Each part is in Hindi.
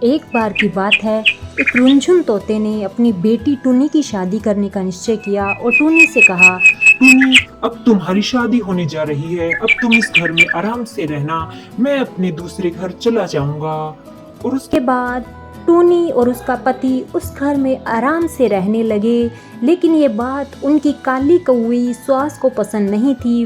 एक बार की बात है, एक रुनझुन तोते ने अपनी बेटी टुनी की शादी करने का निश्चय किया और टुनी से कहा। टुनी, अब तुम्हारी शादी होने जा रही है। अब तुम इस घर में आराम से रहना। मैं अपने दूसरे घर चला जाऊंगा। और के बाद टुनी और उसका पति उस घर में आराम से रहने लगे। लेकिन ये बात उनकी काली कौवी श्वास को पसंद नहीं थी।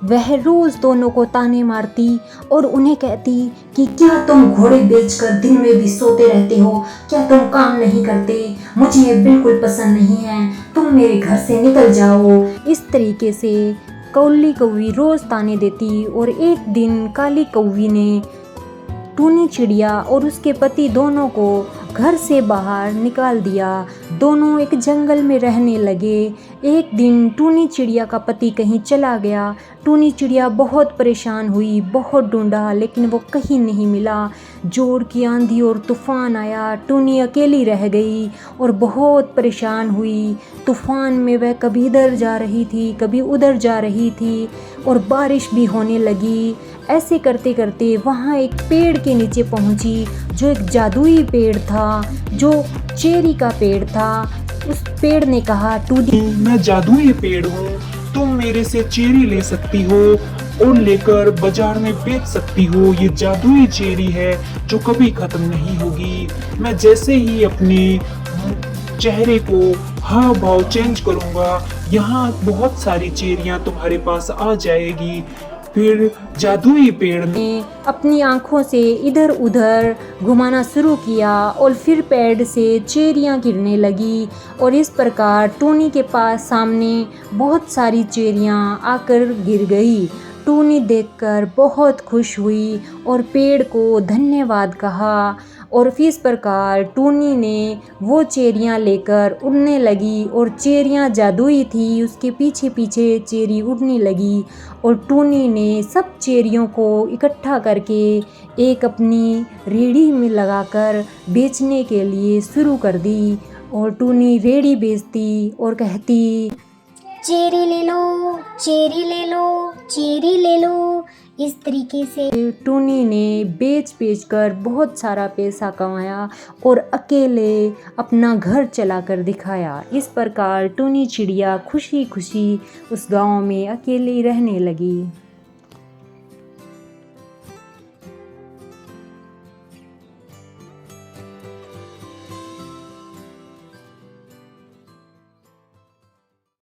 वह रोज दोनों को ताने मारती और उन्हें कहती कि क्या तुम घोड़े बेचकर दिन में भी सोते रहते हो, क्या तुम काम नहीं करते, मुझे ये बिल्कुल पसंद नहीं है, तुम मेरे घर से निकल जाओ। इस तरीके से काली कौवी रोज ताने देती और एक दिन काली कौवी ने टुनी चिड़िया और उसके पति दोनों को घर से बाहर निकाल दिया। दोनों एक जंगल में रहने लगे। एक दिन टुनी चिड़िया का पति कहीं चला गया। टुनी चिड़िया बहुत परेशान हुई, बहुत ढूंढा लेकिन वो कहीं नहीं मिला। जोर की आंधी और तूफान आया। टुनी अकेली रह गई और बहुत परेशान हुई। तूफान में वह कभी इधर जा रही थी, कभी उधर जा रही थी और बारिश भी होने लगी। ऐसे करते करते वहाँ एक पेड़ के नीचे पहुँची, जो एक जादुई पेड़ था, जो चेरी का पेड़ था। उस पेड़ ने कहा, टुनी, मैं जादुई पेड़ हूँ। तुम मेरे से चेरी ले सकती हो और लेकर बाजार में बेच सकती हो। ये जादुई चेरी है जो कभी खत्म नहीं होगी। मैं जैसे ही अपने चेहरे को हाव भाव चेंज करूंगा, यहाँ बहुत सारी चेरियां तुम्हारे पास आ जाएगी। फिर जादुई पेड़ ने अपनी आंखों से इधर उधर घुमाना शुरू किया और फिर पेड़ से चेरियां गिरने लगी और इस प्रकार टुनी के पास सामने बहुत सारी चेरियां आकर गिर गई। टुनी देखकर बहुत खुश हुई और पेड़ को धन्यवाद कहा और फिर इस प्रकार टुनी ने वो चेरियां लेकर उड़ने लगी और चेरियां जादुई थी, उसके पीछे पीछे चेरी उड़ने लगी और टुनी ने सब चेरियों को इकट्ठा करके एक अपनी रेहड़ी में लगाकर बेचने के लिए शुरू कर दी। और टुनी रेहड़ी बेचती और कहती, चेरी ले लो, चेरी ले लो, चेरी ले लो। इस तरीके से टुनी ने बेच बेच कर बहुत सारा पैसा कमाया और अकेले अपना घर चलाकर दिखाया। इस प्रकार टुनी चिड़िया खुशी खुशी उस गांव में अकेली रहने लगी।